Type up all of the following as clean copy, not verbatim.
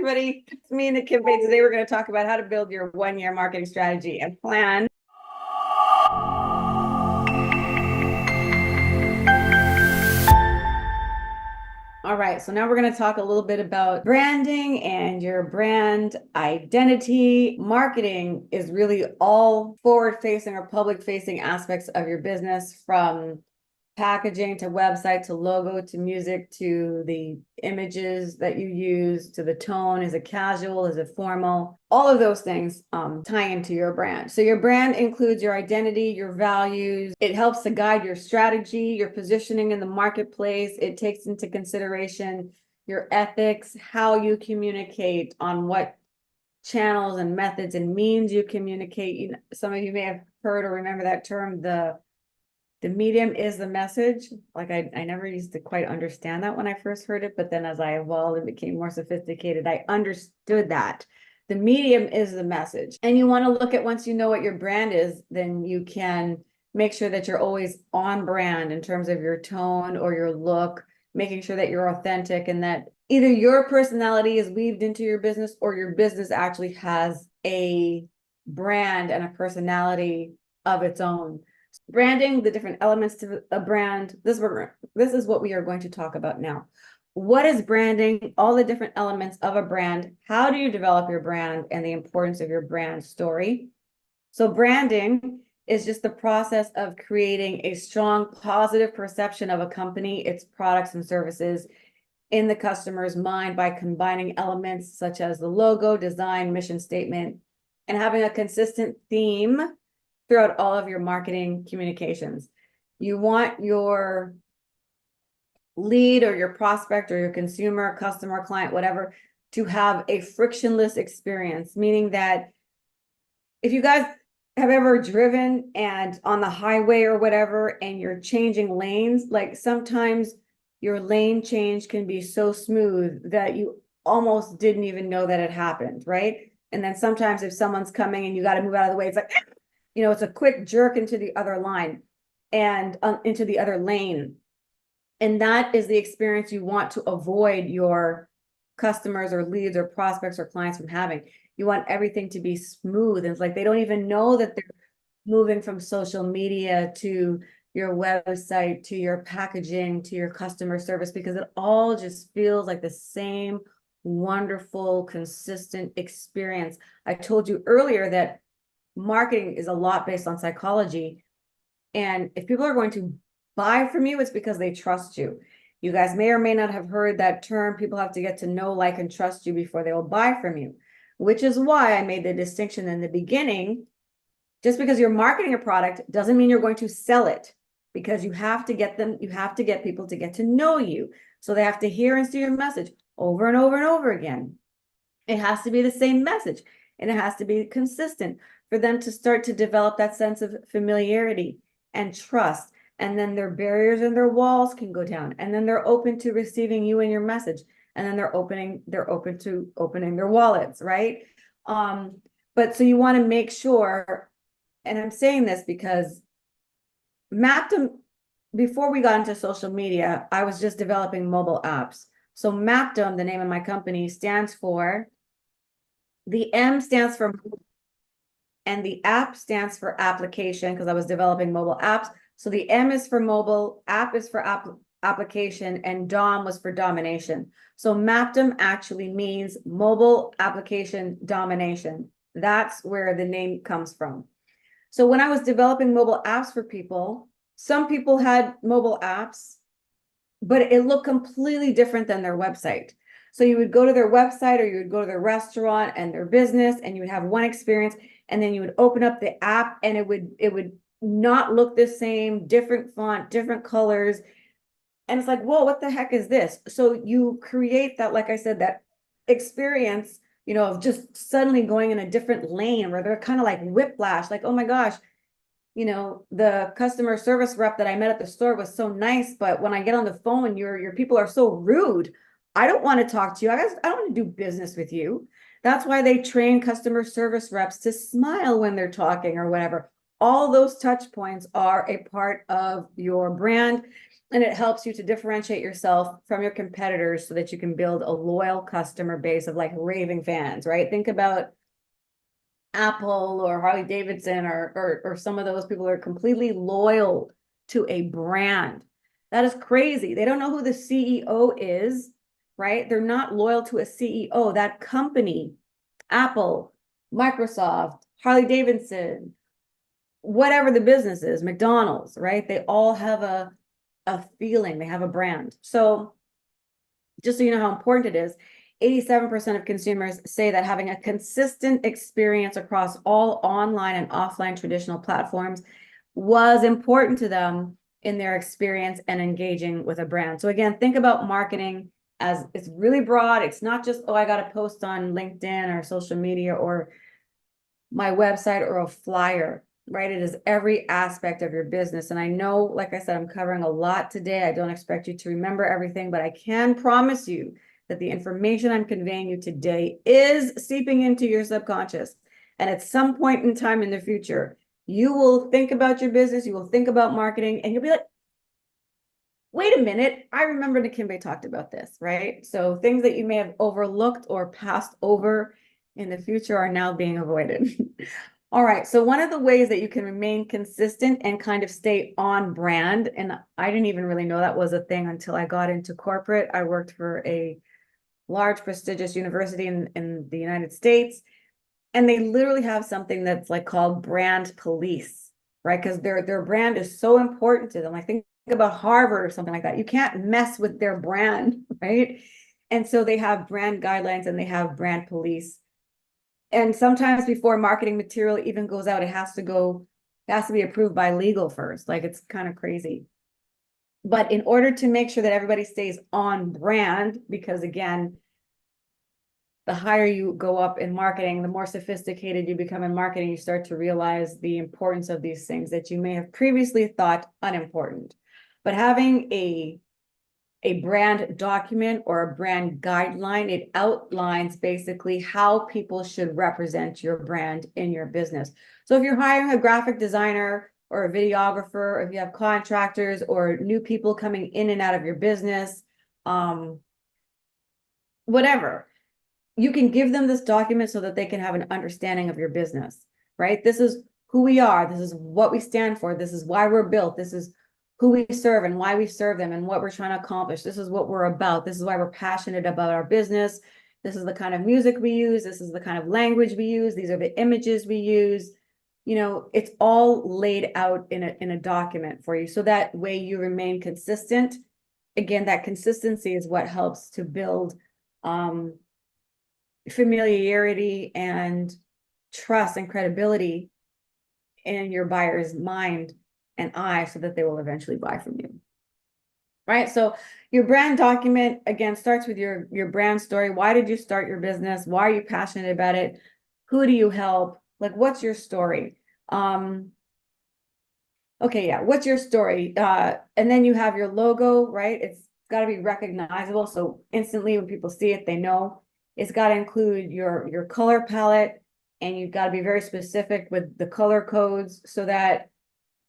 everybody. It's me and Kim. Today we're going to talk about how to build your one-year marketing strategy and plan. All right, so now we're going to talk a little bit about branding and your brand identity. Marketing is really all forward-facing or public-facing aspects of your business, from packaging to website to logo to music to the images that you use to the tone. Is it casual? Is it formal? All of those things tie into your brand. So your brand includes your identity, your values. It helps to guide your strategy, your positioning in the marketplace. It takes into consideration your ethics, how you communicate, on what channels and methods and means you communicate. You know, some of you may have heard or remember that term, the medium is the message. Like I never used to quite understand that when I first heard it, but then as I evolved and became more sophisticated, I understood that. The medium is the message. And you want to look at, once you know what your brand is, then you can make sure that you're always on brand in terms of your tone or your look, making sure that you're authentic and that either your personality is weaved into your business or your business actually has a brand and a personality of its own. Branding, the different elements to a brand. This is what we are going to talk about now. What is branding? All the different elements of a brand. How do you develop your brand and the importance of your brand story? So branding is just the process of creating a strong, positive perception of a company, its products and services in the customer's mind by combining elements such as the logo, design, mission statement, and having a consistent theme throughout all of your marketing communications. You want your lead or your prospect or your consumer, customer, client, whatever, to have a frictionless experience, meaning that if you guys have ever driven and on the highway or whatever, and you're changing lanes, like sometimes your lane change can be so smooth that you almost didn't even know that it happened, right? And then sometimes if someone's coming and you got to move out of the way, it's like, you know, it's a quick jerk into the other line and into the other lane. And that is the experience you want to avoid your customers or leads or prospects or clients from having. You want everything to be smooth. And it's like they don't even know that they're moving from social media to your website, to your packaging, to your customer service, because it all just feels like the same wonderful, consistent experience. I told you earlier that marketing is a lot based on psychology. And if people are going to buy from you, it's because they trust you. You guys may or may not have heard that term. People have to get to know, like, and trust you before they will buy from you, which is why I made the distinction in the beginning. Just because you're marketing a product doesn't mean you're going to sell it, because you have to get people to get to know you. So they have to hear and see your message over and over and over again. It has to be the same message and it has to be consistent for them to start to develop that sense of familiarity and trust. And then their barriers and their walls can go down. And then they're open to receiving you and your message. And then they're open to opening their wallets, right? But so you want to make sure, and I'm saying this because Mappdom, before we got into social media, I was just developing mobile apps. So Mappdom, the name of my company, stands for, the M stands for, and the app stands for application, because I was developing mobile apps. So the M is for mobile, app is for application, and DOM was for domination. So Mappdom actually means mobile application domination. That's where the name comes from. So when I was developing mobile apps for people, some people had mobile apps, but it looked completely different than their website. So you would go to their website or you would go to their restaurant and their business, and you would have one experience, and then you would open up the app and it would not look the same, different font, different colors. And it's like, whoa, what the heck is this? So you create that, like I said, that experience, you know, of just suddenly going in a different lane where they're kind of like whiplash, like, oh my gosh, you know, the customer service rep that I met at the store was so nice, but when I get on the phone, your people are so rude. I don't want to talk to you. I don't want to do business with you. That's why they train customer service reps to smile when they're talking or whatever. All those touch points are a part of your brand. And it helps you to differentiate yourself from your competitors so that you can build a loyal customer base of like raving fans, right? Think about Apple or Harley Davidson or some of those people are completely loyal to a brand. That is crazy. They don't know who the CEO is, right? They're not loyal to a CEO. That company, Apple, Microsoft, Harley Davidson, whatever the business is, McDonald's, right? They all have a feeling, they have a brand. So just so you know how important it is, 87% of consumers say that having a consistent experience across all online and offline traditional platforms was important to them in their experience and engaging with a brand. So again, think about marketing as it's really broad. It's not just, oh, I got to post on LinkedIn or social media or my website or a flyer, right? It is every aspect of your business. And I know, like I said, I'm covering a lot today. I don't expect you to remember everything, but I can promise you that the information I'm conveying you today is seeping into your subconscious. And at some point in time in the future, you will think about your business, you will think about marketing, and you'll be like, wait a minute, I remember Nakimbe talked about this, right? So things that you may have overlooked or passed over in the future are now being avoided. All right, so one of the ways that you can remain consistent and kind of stay on brand, and I didn't even really know that was a thing until I got into corporate. I worked for a large prestigious university in the United States, and they literally have something that's like called brand police, right? Because their brand is so important to them. Like think about Harvard or something like that. You can't mess with their brand, right? And so they have brand guidelines and they have brand police. And sometimes before marketing material even goes out, it has to be approved by legal first. Like it's kind of crazy. But in order to make sure that everybody stays on brand, because again, the higher you go up in marketing, the more sophisticated you become in marketing, you start to realize the importance of these things that you may have previously thought unimportant. But having a brand document or a brand guideline, it outlines basically how people should represent your brand in your business. So if you're hiring a graphic designer or a videographer, or if you have contractors or new people coming in and out of your business, whatever, you can give them this document so that they can have an understanding of your business, right? This is who we are. This is what we stand for. This is why we're built. This is who we serve and why we serve them and what we're trying to accomplish. This is what we're about. This is why we're passionate about our business. This is the kind of music we use. This is the kind of language we use. These are the images we use. You know, it's all laid out in a document for you. So that way you remain consistent. Again, that consistency is what helps to build familiarity and trust and credibility in your buyer's mind and eye so that they will eventually buy from you. Right? So your brand document, again, starts with your brand story. Why did you start your business? Why are you passionate about it? Who do you help? Like, what's your story? Okay, yeah, what's your story? And then you have your logo, right? It's got to be recognizable. So instantly when people see it, they know. It's got to include your color palette, and you've got to be very specific with the color codes so that,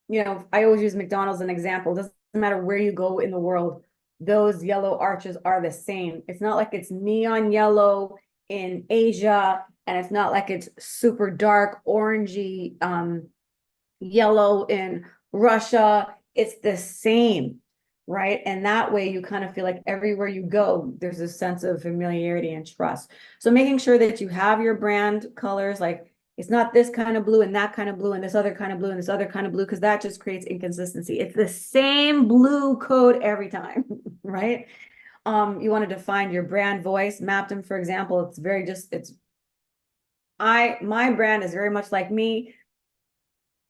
you know, I always use McDonald's as an example. It doesn't matter where you go in the world, those yellow arches are the same. It's not like it's neon yellow in Asia, and it's not like it's super dark orangey yellow in Russia. It's the same, right? And that way you kind of feel like everywhere you go, there's a sense of familiarity and trust. So making sure that you have your brand colors, like it's not this kind of blue and that kind of blue and this other kind of blue and this other kind of blue, because that just creates inconsistency. It's the same blue code every time, right? You want to define your brand voice. Mappdom, for example, my brand is very much like me.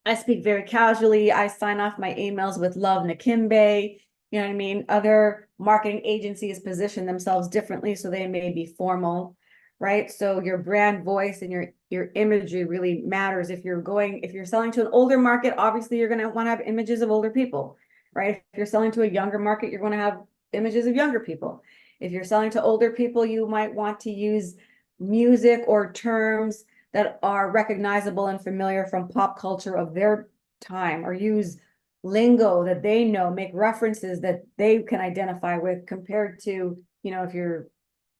I speak very casually. I sign off my emails with love, Nakimbe. You know what I mean? Other marketing agencies position themselves differently, so they may be formal, right? So your brand voice and your imagery really matters. If you're selling to an older market, obviously you're going to want to have images of older people, right? If you're selling to a younger market, you're going to have images of younger people. If you're selling to older people, you might want to use music or terms that are recognizable and familiar from pop culture of their time, or use lingo that they know, make references that they can identify with compared to, if you're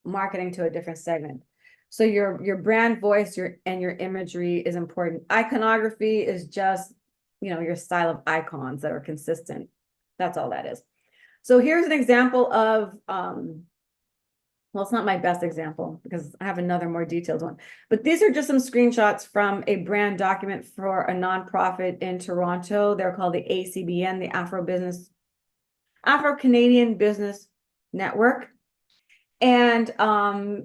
marketing to a different segment. So your brand voice, your imagery is important. Iconography is just, your style of icons that are consistent. That's all that is. So here's an example of, well, it's not my best example because I have another more detailed one, but these are just some screenshots from a brand document for a nonprofit in Toronto. They're called the ACBN, the Afro-Canadian Business Network. And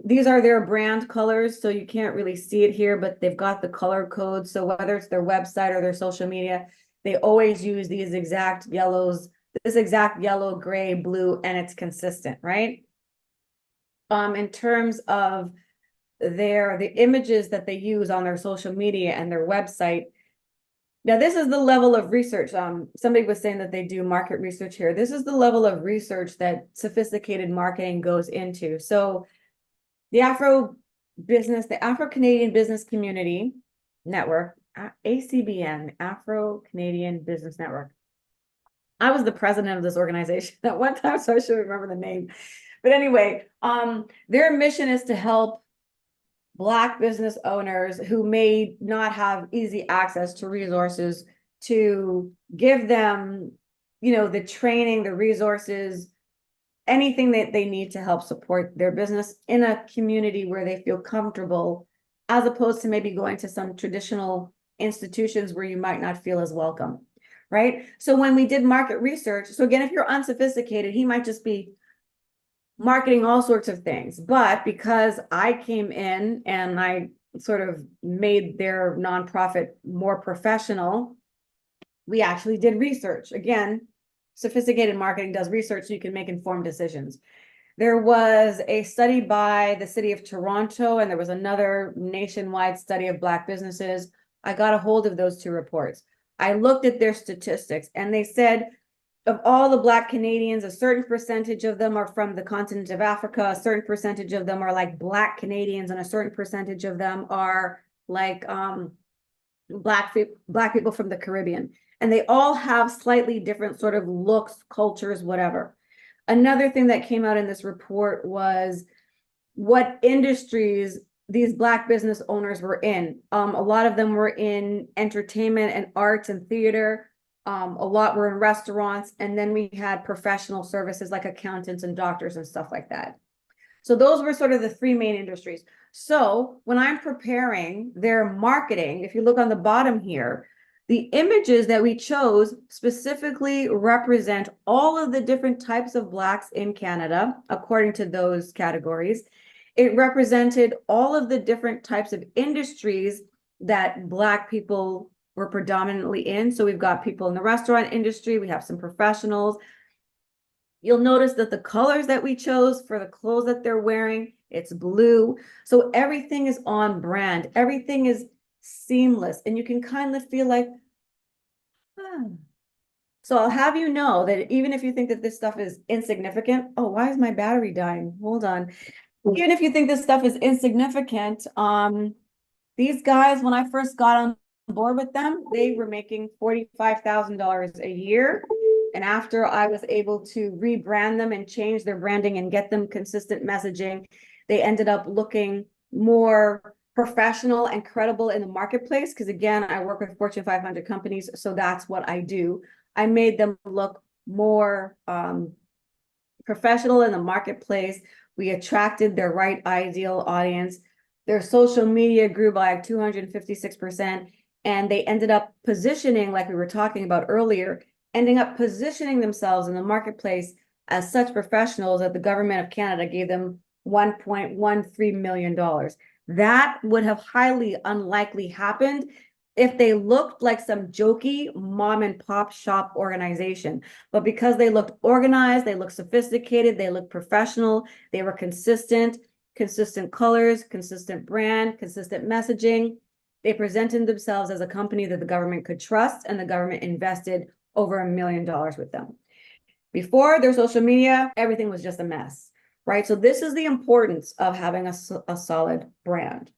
these are their brand colors, so you can't really see it here, but they've got the color code. So whether it's their website or their social media, they always use these exact yellows, this exact yellow, gray, blue, and it's consistent, right? In terms of the images that they use on their social media and their website. Now, this is the level of research. Somebody was saying that they do market research here. This is the level of research that sophisticated marketing goes into. So the Afro-Canadian Business Community Network, ACBN, Afro-Canadian Business Network. I was the president of this organization at one time, so I should remember the name. But anyway, their mission is to help Black business owners who may not have easy access to resources, to give them, the training, the resources, anything that they need to help support their business in a community where they feel comfortable, as opposed to maybe going to some traditional institutions where you might not feel as welcome, right? So when we did market research, so again, if you're unsophisticated, he might just be marketing all sorts of things. But because I came in and I sort of made their nonprofit more professional, we actually did research. Again, sophisticated marketing does research so you can make informed decisions. There was a study by the city of Toronto, and there was another nationwide study of Black businesses. I got a hold of those two reports. I looked at their statistics, and they said of all the Black Canadians, a certain percentage of them are from the continent of Africa, a certain percentage of them are like Black Canadians, and a certain percentage of them are like Black people from the Caribbean. And they all have slightly different sort of looks, cultures, whatever. Another thing that came out in this report was what industries these Black business owners were in. A lot of them were in entertainment and arts and theater. A lot were in restaurants, and then we had professional services like accountants and doctors and stuff like that. So those were sort of the three main industries. So when I'm preparing their marketing, if you look on the bottom here, the images that we chose specifically represent all of the different types of Blacks in Canada, according to those categories. It represented all of the different types of industries that Black people were predominantly in. So we've got people in the restaurant industry, we have some professionals. You'll notice that the colors that we chose for the clothes that they're wearing, it's blue. So everything is on brand, everything is seamless, and you can kind of feel like, So I'll have you know that even if you think that this stuff is insignificant, oh, why is my battery dying? Hold on. Even if you think this stuff is insignificant, these guys, when I first got on board with them, they were making $45,000 a year. And after I was able to rebrand them and change their branding and get them consistent messaging, they ended up looking more professional and credible in the marketplace. Because again, I work with Fortune 500 companies, so that's what I do. I made them look more professional in the marketplace. We attracted their right ideal audience. Their social media grew by 256%, and they ended up positioning, like we were talking about earlier, ending up positioning themselves in the marketplace as such professionals that the government of Canada gave them $1.13 million. That would have highly unlikely happened if they looked like some jokey mom and pop shop organization. But because they looked organized, they looked sophisticated, they looked professional, they were consistent colors, consistent brand, consistent messaging. They presented themselves as a company that the government could trust, and the government invested over $1 million with them. Before their social media, everything was just a mess, right? So this is the importance of having a solid brand.